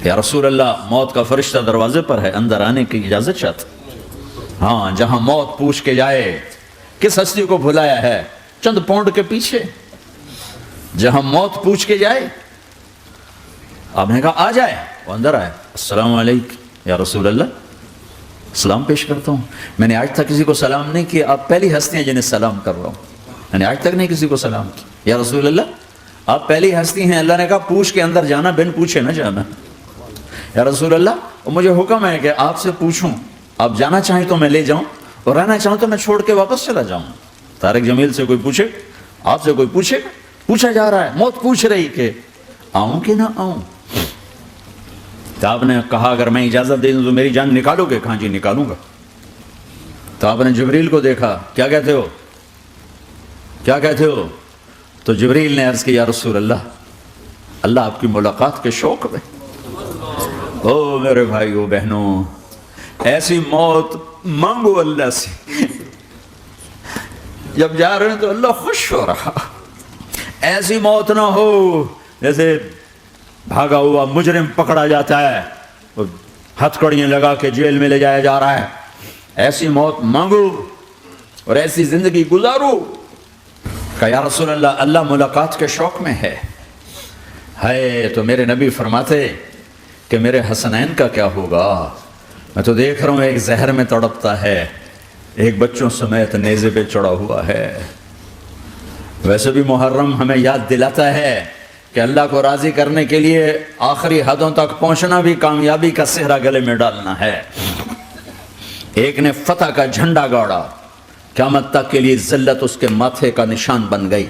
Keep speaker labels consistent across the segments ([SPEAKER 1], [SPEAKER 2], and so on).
[SPEAKER 1] یا رسول اللہ موت کا فرشتہ دروازے پر ہے، اندر آنے کی اجازت چاہتا۔ ہاں، جہاں موت پوچھ کے جائے کس ہستی کو بھلایا ہے، چند پونڈ کے پیچھے جہاں موت پوچھ کے جائے، آپ نے کہا آ جائے، وہ اندر آئے، السلام علیکم یا رسول اللہ، سلام پیش کرتا ہوں، میں نے آج تک کسی کو سلام نہیں کیا، آپ پہلی ہستی ہیں جنہیں سلام کر رہا ہوں، میں نے آج تک نہیں کسی کو سلام کیا، یا رسول اللہ آپ پہلی ہستی ہیں، اللہ نے کہا پوچھ کے اندر جانا، بن پوچھے نہ جانا۔ یا رسول اللہ مجھے حکم ہے کہ آپ سے پوچھوں، آپ جانا چاہیں تو میں لے جاؤں اور رہنا چاہوں تو میں چھوڑ کے واپس چلا جاؤں۔ طارق جمیل سے کوئی پوچھے، آپ سے کوئی پوچھے، پوچھا جا رہا ہے، موت پوچھ رہی کہ آؤں کہ نہ آؤں۔ تو آپ نے کہا اگر میں اجازت دے دوں تو میری جان نکالو گے؟ کہاں جی نکالوں گا۔ تو آپ نے جبریل کو دیکھا، کیا کہتے ہو، کیا کہتے ہو؟ تو جبریل نے عرض کی یا رسول اللہ، اللہ آپ کی ملاقات کے شوق میں۔ او میرے بھائیو بہنوں، ایسی موت مانگو اللہ سے، جب جا رہے ہیں تو اللہ خوش ہو رہا، ایسی موت نہ ہو جیسے بھاگا ہوا مجرم پکڑا جاتا ہے، ہتھکڑیاں لگا کے جیل میں لے جایا جا رہا ہے، ایسی موت مانگو اور ایسی زندگی گزارو۔ کہ یا رسول اللہ، اللہ ملاقات کے شوق میں ہے تو میرے نبی فرماتے کہ میرے حسنین کا کیا ہوگا؟ میں تو دیکھ رہا ہوں ایک زہر میں تڑپتا ہے، ایک بچوں سمیت نیزے پہ چڑھا ہوا ہے۔ ویسے بھی محرم ہمیں یاد دلاتا ہے کہ اللہ کو راضی کرنے کے لیے آخری حدوں تک پہنچنا بھی کامیابی کا صحرا گلے میں ڈالنا ہے۔ ایک نے فتح کا جھنڈا گاڑا، قیامت تک کے لیے ذلت اس کے ماتھے کا نشان بن گئی،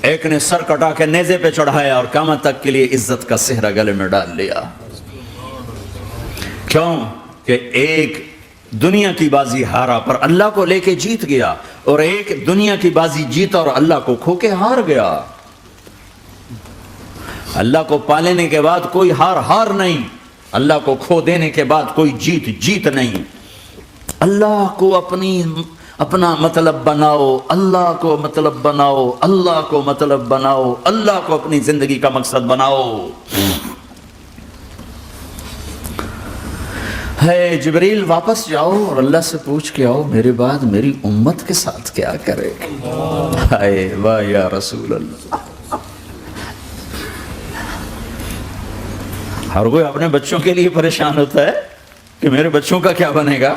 [SPEAKER 1] ایک نے سر کٹا کے نیزے پہ چڑھایا اور قیامت تک کے لیے عزت کا صحرا گلے میں ڈال لیا۔ کیوں کہ ایک دنیا کی بازی ہارا پر اللہ کو لے کے جیت گیا، اور ایک دنیا کی بازی جیتا اور اللہ کو کھو کے ہار گیا۔ اللہ کو پا لینے کے بعد کوئی ہار نہیں، اللہ کو کھو دینے کے بعد کوئی جیت نہیں۔ اللہ کو اپنا مطلب بناؤ، اللہ کو مطلب بناؤ، اللہ کو مطلب بناؤ، اللہ کو اپنی زندگی کا مقصد بناؤ۔ ہے جبریل واپس جاؤ اور اللہ سے پوچھ کے آؤ میرے بعد میری امت کے ساتھ کیا کرے گا۔ ہائے واہ یا رسول اللہ۔ ہر کوئی اپنے بچوں کے لیے پریشان ہوتا ہے کہ میرے بچوں کا کیا بنے گا۔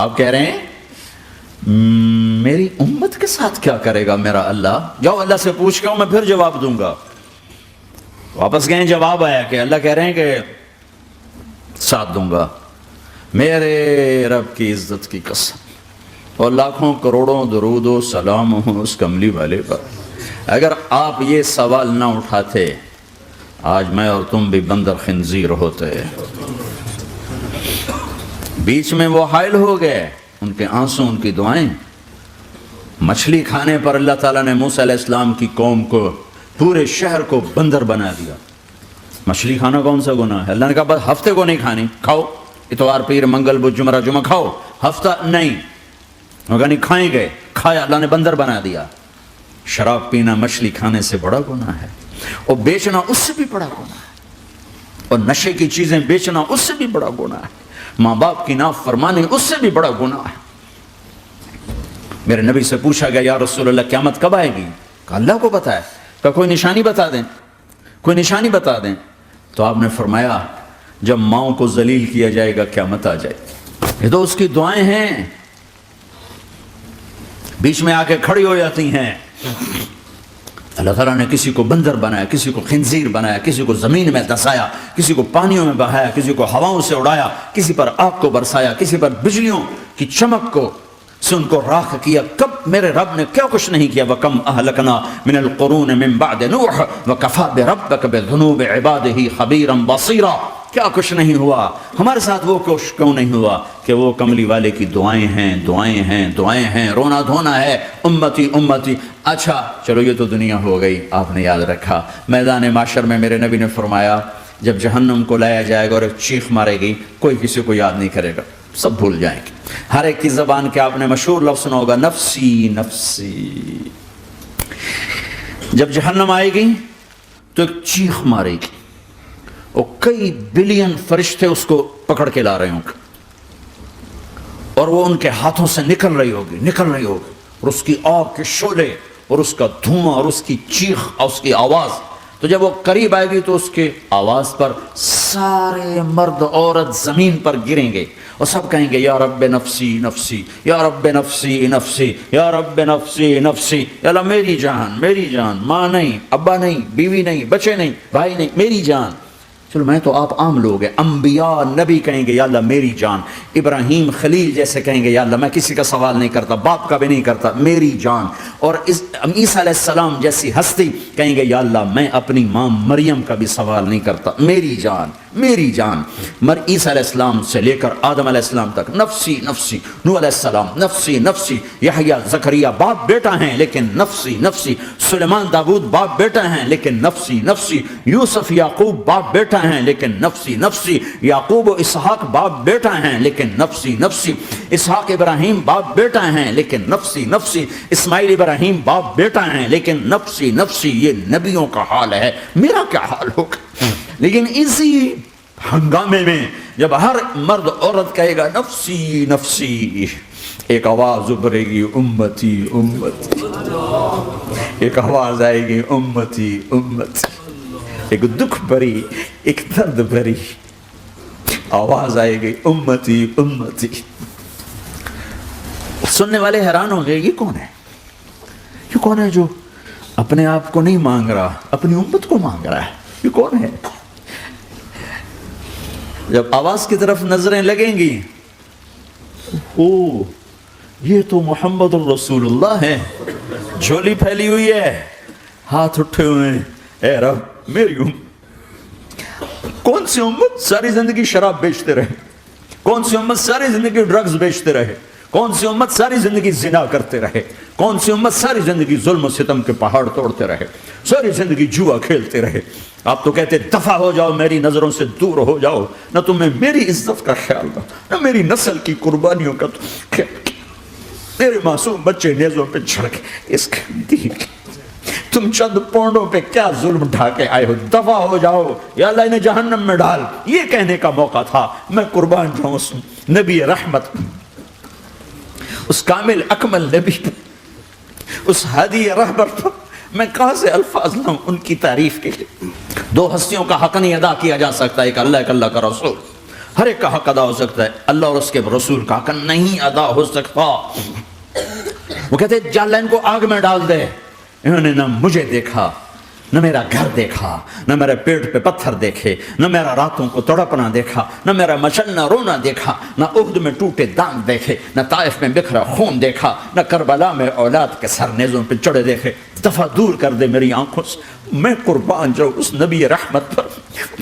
[SPEAKER 1] آپ کہہ رہے ہیں میری امت کے ساتھ کیا کرے گا میرا اللہ؟ جاؤ اللہ سے پوچھ کے آؤ، میں پھر جواب دوں گا۔ واپس گئے، جواب آیا کہ اللہ کہہ رہے ہیں کہ ساتھ دوں گا، میرے رب کی عزت کی قسم، اور لاکھوں کروڑوں درود و سلام ہوں اس کملی والے پر، اگر آپ یہ سوال نہ اٹھاتے آج میں اور تم بھی بندر خنزیر ہوتے۔ بیچ میں وہ حائل ہو گئے، ان کے آنسو، ان کی دعائیں۔ مچھلی کھانے پر اللہ تعالیٰ نے موسیٰ علیہ السلام کی قوم کو، پورے شہر کو بندر بنا دیا۔ مچھلی کھانا کون سا گناہ ہے؟ اللہ نے کہا بس ہفتے کو نہیں کھانی، کھاؤ، اتوار پیر منگل بدھ جمعہ جمعہ کھاؤ، ہفتہ نہیں۔ مگر نہیں کھائیں گے، کھایا، اللہ نے بندر بنا دیا۔ شراب پینا مچھلی کھانے سے بڑا گناہ ہے، اور بیچنا اس سے بھی بڑا گناہ ہے، اور نشے کی چیزیں بیچنا اس سے بھی بڑا گناہ ہے، ماں باپ کی نافرمانی اس سے بھی بڑا گناہ ہے۔ میرے نبی سے پوچھا گیا یا رسول اللہ قیامت کب آئے گی؟ کہا اللہ کو پتہ ہے۔ کہا کوئی نشانی بتا دیں، کوئی نشانی بتا دیں۔ تو آپ نے فرمایا جب ماؤں کو ذلیل کیا جائے گا قیامت آ جائے گی۔ یہ تو اس کی دعائیں ہیں، بیچ میں آ کے کھڑی ہو جاتی ہیں۔ اللہ تعالیٰ نے کسی کو بندر بنایا، کسی کو خنزیر بنایا، کسی کو زمین میں دسایا، کسی کو پانیوں میں بہایا، کسی کو ہواؤں سے اڑایا، کسی پر آگ کو برسایا، کسی پر بجلیوں کی چمک کو سے ان کو راکھ کیا۔ کب میرے رب نے کیا کچھ نہیں کیا۔ وَكَمْ أَهْلَكْنَا مِنَ الْقُرُونِ مِنْ بَعْدِ نُوحٍ وَكَفَىٰ بِرَبِّكَ بِذُنُوبِ عِبَادِهِ خَبِيرًا بَصِيرًا۔ کیا کچھ نہیں ہوا، ہمارے ساتھ وہ کچھ کیوں نہیں ہوا کہ وہ کملی والے کی دعائیں ہیں، دعائیں ہیں، دعائیں ہیں، رونا دھونا ہے، امتی امتی۔ اچھا چلو یہ تو دنیا ہو گئی، آپ نے یاد رکھا۔ میدان معاشر میں میرے نبی نے فرمایا جب جہنم کو لایا جائے گا اور ایک چیخ مارے گی، کوئی کسی کو یاد نہیں کرے گا، سب بھول جائیں گے۔ ہر ایک کی زبان کے آپ نے مشہور لفظ سنا ہوگا نفسی نفسی۔ جب جہنم آئے گی تو ایک چیخ مارے گی اور کئی بلین فرشتے اس کو پکڑ کے لا رہے ہوں گے اور وہ ان کے ہاتھوں سے نکل رہی ہوگی اور اس کی آگ کے شعلے اور اس کا دھواں اور اس کی چیخ اور اس کی آواز. تو جب وہ قریب آئے گی تو اس کے آواز پر سارے مرد عورت زمین پر گریں گے اور سب کہیں گے یا رب نفسی نفسی یا رب نفسی نفسی یا رب نفسی نفسی. یا اللہ میری جان، ماں نہیں، ابا نہیں، بیوی نہیں، بچے نہیں، بھائی نہیں، میری جان. چلو میں تو آپ عام لوگ ہیں، انبیاء نبی کہیں گے یا اللہ میری جان. ابراہیم خلیل جیسے کہیں گے یا اللہ میں کسی کا سوال نہیں کرتا، باپ کا بھی نہیں کرتا، میری جان. اور عیسیٰ علیہ السلام جیسی ہستی کہیں گے یا اللہ میں اپنی ماں مریم کا بھی سوال نہیں کرتا، میری جان میری جان. عیسیٰ علیہ السلام سے لے کر آدم علیہ السلام تک نفسی نفسی. نوح علیہ السلام نفسی نفسی. یحییٰ زکریا باپ بیٹا ہیں لیکن نفسی نفسی. سلیمان داؤد باپ بیٹا ہیں لیکن نفسی نفسی. یوسف یعقوب باپ بیٹا ہیں لیکن نفسی نفسی. یعقوب و اسحاق باپ بیٹا ہیں لیکن نفسی نفسی. اسحاق ابراہیم باپ بیٹا ہیں لیکن نفسی نفسی. اسماعیل ابراہیم باپ بیٹا ہیں لیکن نفسی نفسی. یہ نبیوں کا حال ہے، میرا کیا حال ہوگا؟ لیکن اسی ہنگامے میں جب ہر مرد عورت کہے گا نفسی نفسی، ایک آواز ابھرے گی امتی امتی. ایک آواز آئے گی امتی امتی. ایک دکھ بھری، ایک درد بھری آواز آئے گی امتی امتی. سننے والے حیران ہوں گے یہ کون ہے؟ یہ کون ہے جو اپنے آپ کو نہیں مانگ رہا، اپنی امت کو مانگ رہا ہے؟ یہ کون ہے؟ جب آواز کی طرف نظریں لگیں گی، او یہ تو محمد الرسول اللہ ہے. جھولی پھیلی ہوئی ہے، ہاتھ اٹھے ہوئے ہیں، اے رب میری امت. کون سی امت ساری زندگی شراب بیچتے رہے؟ کون سی امت ساری زندگی ڈرگز بیچتے رہے؟ کون سی امت ساری زندگی زنا کرتے رہے؟ کون سی امت ساری زندگی ظلم و ستم کے پہاڑ توڑتے رہے؟ ساری زندگی جوا کھیلتے رہے؟ آپ تو کہتے دفع ہو جاؤ، میری نظروں سے دور ہو جاؤ. نہ تمہیں میری عزت کا خیال تھا، نہ میری نسل کی قربانیوں کا خیال. میرے معصوم بچے نیزوں پہ چڑھ کے اس کے تم چند پونڈوں پہ کیا ظلم ڈھا کے آئے ہو؟ دفع ہو جاؤ، یا اللہ انہیں جہنم میں ڈال. یہ کہنے کا موقع تھا. میں قربان جاؤں اس نبی رحمت، اس کامل اکمل نبی، اس ہادی رہبر پر میں کہاں سے الفاظ لاؤں ان کی تعریف کے لیے. دو ہستیوں کا حق نہیں ادا کیا جا سکتا، ایک اللہ کا رسول. ہر ایک کا حق ادا ہو سکتا ہے، اللہ اور اس کے رسول کا حق نہیں ادا ہو سکتا. وہ کہتے جا اللہ ان کو آگ میں ڈال دے. انہوں نے نہ مجھے دیکھا، نہ میرا گھر دیکھا، نہ میرے پیٹ پہ پتھر دیکھے، نہ میرا راتوں کو تڑپنا دیکھا، نہ میرا مچلنا رونا دیکھا، نہ احد میں ٹوٹے دانت دیکھے، نہ طائف میں بکھرا خون دیکھا، نہ کربلا میں اولاد کے سر نیزوں پہ چڑھے دیکھے. دفعہ دور کر دے میری آنکھوں سے. میں قربان جاؤں اس نبی رحمت پر.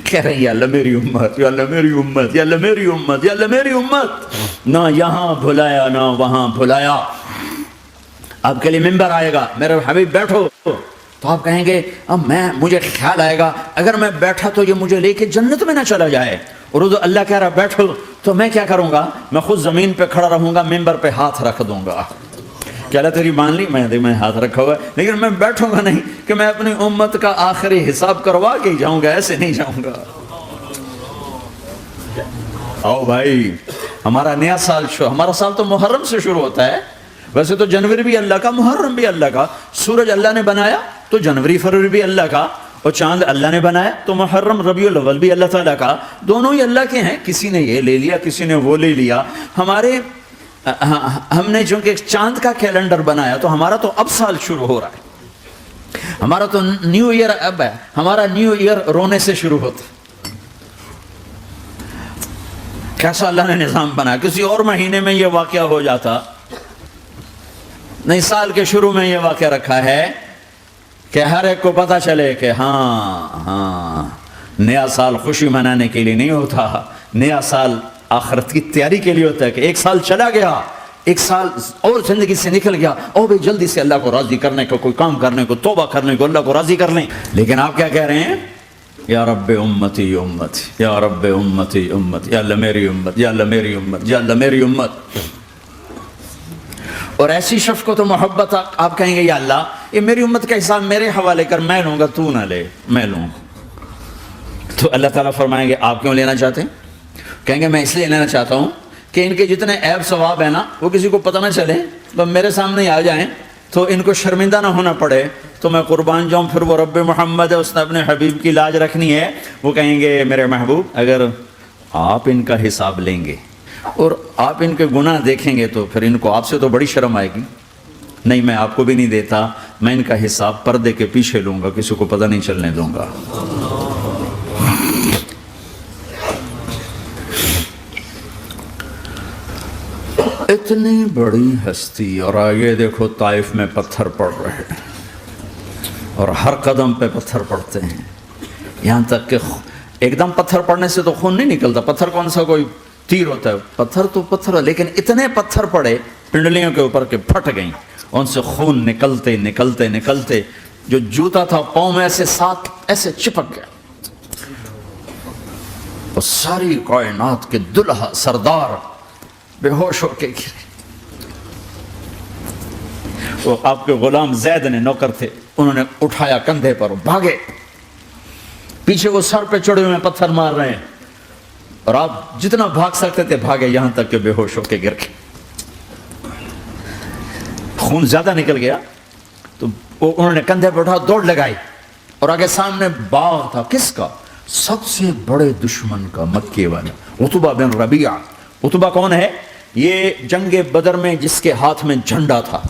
[SPEAKER 1] کہہ رہے ہیں یا اللہ میری امت، یا اللہ میری امت، یا اللہ میری امت، یا اللہ میری امت. نہ یہاں بھلایا نہ وہاں بھلایا. آپ کے لیے ممبر آئے گا، میرے حبیب بیٹھو، تو آپ کہیں گے اب مجھے خیال آئے گا اگر میں بیٹھا تو یہ مجھے لے کے جنت میں نہ چلا جائے. اور اللہ کہہ رہا بیٹھو تو میں کیا کروں گا؟ میں خود زمین پہ کھڑا رہوں گا، ممبر پہ ہاتھ رکھ دوں گا. کہ اللہ تیری مان لی، میں ہاتھ رکھا ہوا ہے، لیکن میں بیٹھوں گا نہیں کہ میں اپنی امت کا آخری حساب کروا کے جاؤں گا. ایسے نہیں جاؤں گا. آؤ بھائی، ہمارا نیا سال ہمارا سال تو محرم سے شروع ہوتا ہے. ویسے تو جنوری بھی اللہ کا، محرم بھی اللہ کا. سورج اللہ نے بنایا تو جنوری فروری بھی اللہ کا، اور چاند اللہ نے بنایا تو محرم ربیع الاول بھی اللہ تعالیٰ کا. دونوں ہی اللہ کے ہیں. کسی نے یہ لے لیا، کسی نے وہ لے لیا. ہم نے چونکہ چاند کا کیلنڈر بنایا تو ہمارا تو اب سال شروع ہو رہا ہے. ہمارا تو نیو ایئر اب ہے. ہمارا نیو ایئر رونے سے شروع ہوتا. کیسا اللہ نے نظام بنایا. کسی اور مہینے میں یہ واقعہ ہو جاتا. نہیں، سال کے شروع میں یہ واقعہ رکھا ہے کہ ہر ایک کو پتہ چلے کہ ہاں نیا سال خوشی منانے کے لیے نہیں ہوتا. نیا سال آخرت کی تیاری کے لیے ہوتا ہے. کہ ایک سال چلا گیا، ایک سال اور زندگی سے نکل گیا، اور بھی جلدی سے اللہ کو راضی کرنے کو، کوئی کام کرنے کو، توبہ کرنے کو، اللہ کو راضی کر لیں. لیکن آپ کیا کہہ رہے ہیں؟ یا رب امتی امتی، یا رب امتی امتی، یا اللہ میری امت، یا اللہ میری امت، یا اللہ میری امت. اور ایسی شفقت و محبت آپ کہیں گے یا اللہ یہ میری امت کا حساب میرے حوالے کر، میں لوں گا، تو نہ لے، میں لوں۔ تو اللہ تعالیٰ فرمائیں گے آپ کیوں لینا چاہتے ہیں؟ کہیں گے میں اس لیے لینا چاہتا ہوں کہ ان کے جتنے عیب ثواب ہیں نا وہ کسی کو پتہ نہ چلے، تو میرے سامنے ہی آ جائیں تو ان کو شرمندہ نہ ہونا پڑے، تو میں قربان جاؤں۔ پھر وہ رب محمد ہے، اس نے اپنے حبیب کی لاج رکھنی ہے، وہ کہیں گے میرے محبوب اگر آپ ان کا حساب لیں گے اور آپ ان کے گناہ دیکھیں گے تو پھر ان کو آپ سے تو بڑی شرم آئے گی، نہیں میں آپ کو بھی نہیں دیتا، میں ان کا حساب پردے کے پیچھے لوں گا، کسی کو پتہ نہیں چلنے دوں گا۔ اتنی بڑی ہستی، اور آگے دیکھو طائف میں پتھر پڑ رہے ہیں اور ہر قدم پہ پتھر پڑتے ہیں، یہاں تک کہ ایک دم پتھر پڑنے سے تو خون نہیں نکلتا، پتھر کون سا کوئی تیر ہوتا ہے، پتھر تو پتھر ہے، لیکن اتنے پتھر پڑے پنڈلیوں کے اوپر کہ پھٹ گئیں، ان سے خون نکلتے نکلتے نکلتے جو جوتا تھا پاؤں میں ایسے ساتھ ایسے چپک گیا، اور ساری کائنات کے دلہا سردار بے ہوش ہو کے گرے۔ وہ آپ کے غلام زید نے نوکر تھے، انہوں نے اٹھایا کندھے پر، بھاگے، پیچھے وہ سر پہ چڑھے ہوئے پتھر مار رہے ہیں، اور آپ جتنا بھاگ سکتے تھے بھاگے، یہاں تک کہ بے ہوش ہو کے گر گئے۔ خون زیادہ نکل گیا تو انہوں نے کندھے پہ اٹھا دوڑ لگائی، اور آگے سامنے باغ تھا، کس کا؟ سب سے بڑے دشمن کا، مکے والے عتبہ بن ربیعہ۔ عتبہ کون ہے؟ یہ جنگ بدر میں جس کے ہاتھ میں جھنڈا تھا،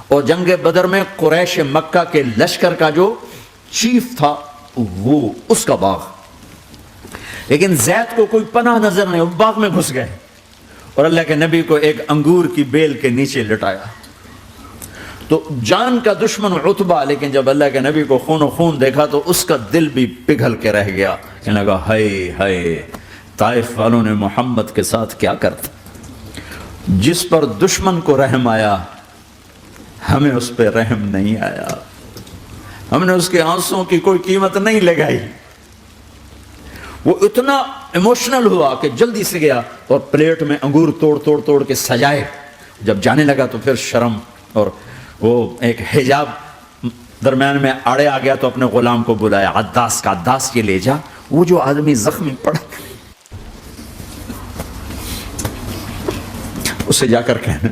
[SPEAKER 1] اور جنگ بدر میں قریش مکہ کے لشکر کا جو چیف تھا وہ اس کا باغ، لیکن زید کو کوئی پناہ نظر نہیں، وہ باغ میں گھس گئے اور اللہ کے نبی کو ایک انگور کی بیل کے نیچے لٹایا۔ تو جان کا دشمن عتبہ، لیکن جب اللہ کے نبی کو خون و خون دیکھا تو اس کا دل بھی پگھل کے رہ گیا، کہنے لگا ہائے ہائے، طائف والوں نے محمد کے ساتھ کیا کرتا، جس پر دشمن کو رحم آیا ہمیں اس پہ رحم نہیں آیا، ہم نے اس کے آنسوں کی کوئی قیمت نہیں لگائی۔ وہ اتنا ایموشنل ہوا کہ جلدی سے گیا اور پلیٹ میں انگور توڑ توڑ توڑ کے سجائے، جب جانے لگا تو پھر شرم اور وہ ایک حجاب درمیان میں آڑے آ گیا، تو اپنے غلام کو بلایا، عداس کا، عداس یہ لے جا وہ جو آدمی زخمی پڑا، اسے جا کر کہنا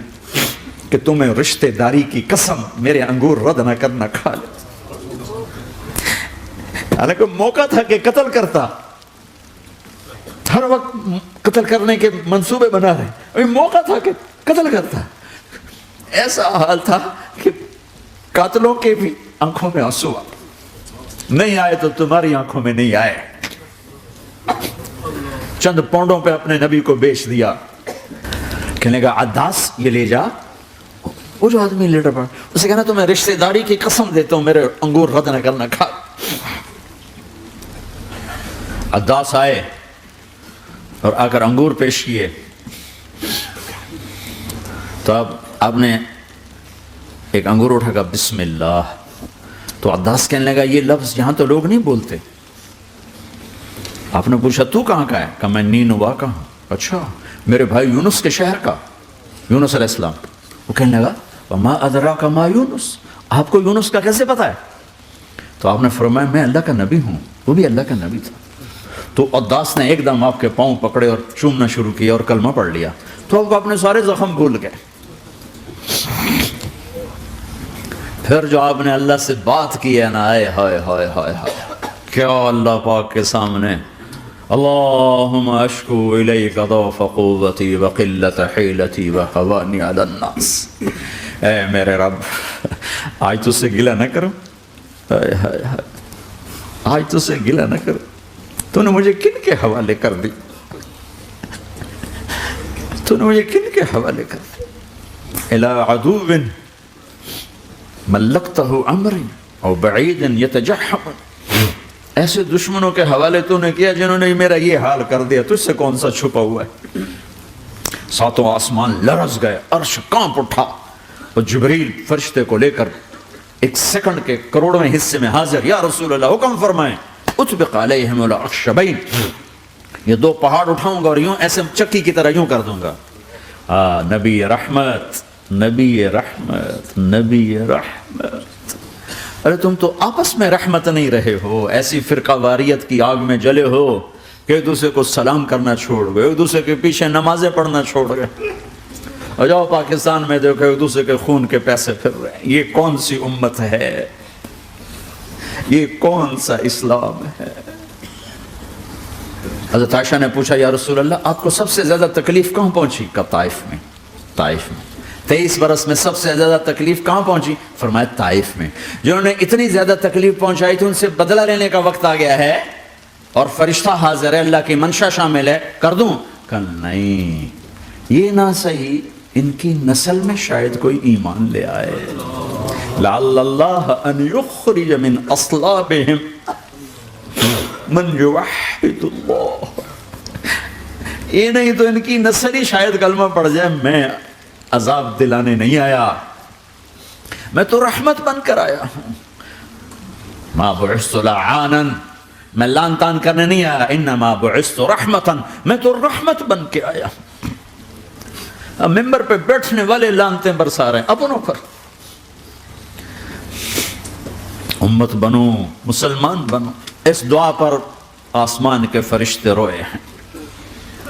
[SPEAKER 1] کہ تمہیں رشتہ داری کی قسم میرے انگور رد نہ کرنا، کھا لے۔ حالانکہ موقع تھا کہ قتل کرتا، ہر وقت قتل کرنے کے منصوبے بنا رہے، ابھی موقع تھا کہ قتل کرتا۔ ایسا حال تھا کہ قاتلوں کے بھی آنکھوں میں آنسو نہیں آئے تو تمہاری آنکھوں میں نہیں آئے۔ چند پونڈوں پہ اپنے نبی کو بیچ دیا، کہنے کا عداس یہ لے جا، وہ جو آدمی لیٹر پڑا، اسے کہنا تو میں رشتہ داری کی قسم دیتا ہوں میرے انگور رد نہ کرنا، کھا۔ عداس آئے اور آ کر انگور پیش کیے، تو اب آپ نے ایک انگور اٹھا کر بسم اللہ، تو عداس کہنے لگا یہ لفظ یہاں تو لوگ نہیں بولتے۔ آپ نے پوچھا تو کہاں کا ہے؟ کہا میں نینوا کا ہوں۔ اچھا، میرے بھائی یونس کے شہر کا، یونس علیہ السلام۔ وہ کہنے لگا وما ادراک ما یونس، آپ کو یونس کا کیسے پتا ہے؟ تو آپ نے فرمایا میں اللہ کا نبی ہوں، وہ بھی اللہ کا نبی تھا۔ تو عداس نے ایک دم آپ کے پاؤں پکڑے اور چومنا شروع کیا اور کلمہ پڑھ لیا، تو آپ اپنے سارے زخم بھول گئے۔ پھر جو آپ نے اللہ سے بات کی ہے نا، آئے ہائے ہائے ہائے ہائے، کیا اللہ پاک کے سامنے، اللہم اشکو الیک ضعف قوتی وقلت حیلتی وہوانی علی الناس، اے میرے رب آج تجھ سے گلہ نہ کرو، آج تجھ سے گلہ نہ کرو، تو نے مجھے کن کے حوالے کر دی، تو نے مجھے کن کے حوالے کر دی، الی عدو ملکتہ امری او بعید یتجحم، ایسے دشمنوں کے حوالے تو نے کیا جنہوں نے میرا یہ حال کر دیا، تجھ سے کون سا چھپا ہوا ہے۔ ساتوں آسمان لرز گئے، عرش کانپ اٹھا، اور جبریل فرشتے کو لے کر ایک سیکنڈ کے کروڑویں حصے میں حاضر، یا رسول اللہ حکم فرمائیں اطبق علیہم الاخشبین، یہ دو پہاڑ اٹھاؤں گا اور یوں ایسے چکی کی طرح یوں کر دوں گا۔ نبی رحمت، نبی رحمت، نبی رحمت۔ ارے تم تو آپس میں رحمت نہیں رہے ہو، ایسی فرقہ واریت کی آگ میں جلے ہو کہ ایک دوسرے کو سلام کرنا چھوڑ گئے، ایک دوسرے کے پیچھے نمازیں پڑھنا چھوڑ گئے۔ اور جاؤ پاکستان میں دیکھو ایک دوسرے کے خون کے پیسے پھر رہے ہیں۔ یہ کون سی امت ہے؟ یہ کون سا اسلام ہے؟ حضرت عائشہ نے پوچھا یا رسول اللہ آپ کو سب سے زیادہ تکلیف کہاں پہنچی؟ کہا طائف میں۔ طائف میں 23 برس میں سب سے زیادہ تکلیف کہاں پہنچی؟ فرمایا طائف میں۔ جنہوں نے اتنی زیادہ تکلیف پہنچائی تھی ان سے بدلہ لینے کا وقت آ گیا ہے، اور فرشتہ حاضر ہے، اللہ کی منشا شامل ہے، کر دوں؟ کہ نہیں، یہ نہ صحیح، ان کی نسل میں شاید کوئی ایمان لے آئے، لعل اللہ ان یخرج من اصلابہم من یوحد اللہ، یہ نہیں تو ان کی نسل ہی شاید کلمہ پڑھ جائے۔ میں عذاب دلانے نہیں آیا، میں تو رحمت بن کر آیا ہوں۔ ما بعثت لعانا، میں لان تان کرنے نہیں آیا، انما بعثت رحمتا، میں تو رحمت بن کے آیا ہوں۔ اب ممبر پہ بیٹھنے والے لانتیں برسا رہے ہیں اپنوں پر۔ امت بنو، مسلمان بنو۔ اس دعا پر آسمان کے فرشتے روئے ہیں،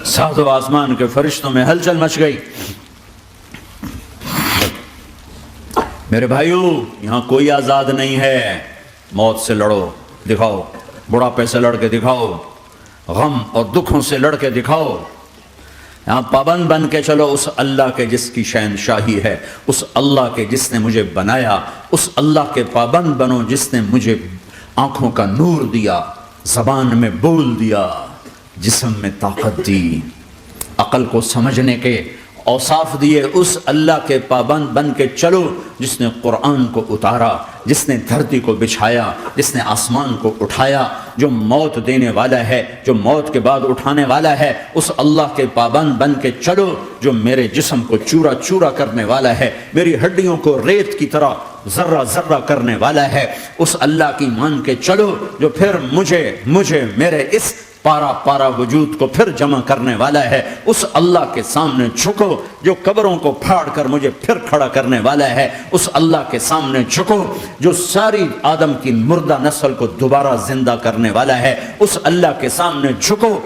[SPEAKER 1] ساتوں آسمان کے فرشتوں میں ہلچل مچ گئی۔ میرے بھائیو، یہاں کوئی آزاد نہیں ہے۔ موت سے لڑو، دکھاؤ، بڑھاپے سے لڑ کے دکھاؤ، غم اور دکھوں سے لڑ کے دکھاؤ۔ یہاں پابند بن کے چلو اس اللہ کے جس کی شہنشاہی ہے، اس اللہ کے جس نے مجھے بنایا، اس اللہ کے پابند بنو جس نے مجھے آنکھوں کا نور دیا، زبان میں بول دیا، جسم میں طاقت دی، عقل کو سمجھنے کے اوصاف دیے۔ اس اللہ کے پابند بن کے چلو جس نے قرآن کو اتارا، جس نے دھرتی کو بچھایا، جس نے آسمان کو اٹھایا، جو موت دینے والا ہے، جو موت کے بعد اٹھانے والا ہے۔ اس اللہ کے پابند بن کے چلو جو میرے جسم کو چورا چورا کرنے والا ہے، میری ہڈیوں کو ریت کی طرح ذرہ ذرہ کرنے والا ہے۔ اس اللہ کی مان کے چلو جو پھر مجھے میرے اس پارا پارا وجود کو پھر جمع کرنے والا ہے۔ اس اللہ کے سامنے جھکو جو قبروں کو پھاڑ کر مجھے پھر کھڑا کرنے والا ہے۔ اس اللہ کے سامنے جھکو جو ساری آدم کی مردہ نسل کو دوبارہ زندہ کرنے والا ہے۔ اس اللہ کے سامنے جھکو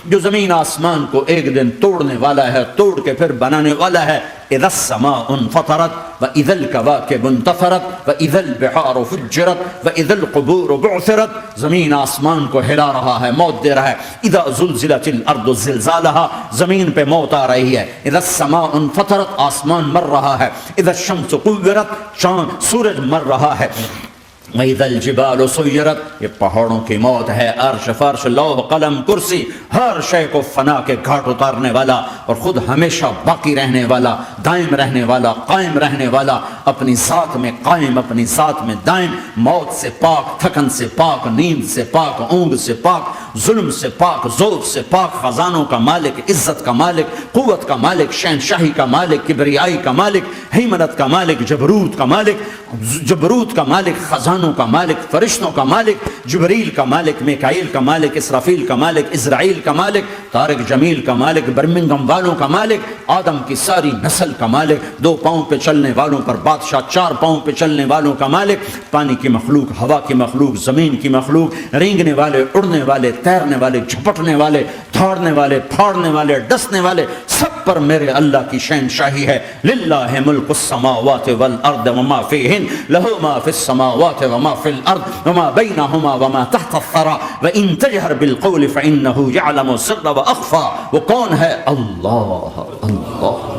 [SPEAKER 1] جو زمین آسمان کو ایک دن توڑنے والا ہے، توڑ کے پھر بنانے والا ہے۔ اذا السماء انفطرت واذا الكواكب انتثرت واذا البحار فجرت واذا القبور بعثرت، زمین آسمان کو ہلا رہا ہے، موت دے رہا ہے۔ اذا زلزلت الارض زلزالها، زمین پہ موت آ رہی ہے۔ اذا السماء انفطرت، آسمان مر رہا ہے۔ اذا الشمس كورت، چاند سورج مر رہا ہے۔ وَإِذَا الْجِبَالُ سُيِّرَتْ، یہ پہاڑوں کی موت ہے۔ عرش فرش لوح قلم کرسی، ہر شے کو فنا کے گھاٹ اتارنے والا اور خود ہمیشہ باقی رہنے والا، دائم رہنے والا، قائم رہنے والا، اپنی ذات میں قائم، اپنی ذات میں دائم، موت سے پاک، تھکن سے پاک، نیند سے پاک، اونگ سے پاک، ظلم سے پاک، ذوق سے پاک، خزانوں کا مالک، عزت کا مالک، قوت کا مالک، شہنشاہی کا مالک، کبریائی کا مالک، ہیمنت کا مالک، جبروت کا مالک، خزانوں کا مالک، فرشتوں کا مالک، جبریل کا مالک، میکائیل کا مالک، اسرافیل کا مالک، اسرائیل کا مالک، طارق جمیل کا مالک، برمنگم والوں کا مالک، آدم کی ساری نسل کا مالک، 2 پاؤں پہ چلنے والوں پر بادشاہ، 4 پاؤں پہ چلنے والوں کا مالک، پانی کی مخلوق، ہوا کی مخلوق، زمین کی مخلوق، رینگنے والے، اڑنے والے، تیرنے والے، جھپٹنے والے، دھاڑنے والے، پھاڑنے والے، ڈسنے والے، سب پر میرے اللہ کی شہنشاہی ہے۔ للہ ملک السماوات والارض وما فیہن، لہ ما فی السماوات وما فی الارض وما بینہما وما تحت الثری وان تجہر بالقول فانہ یعلم السر واخفی۔ وہ کون ہے؟ اللہ، اللہ۔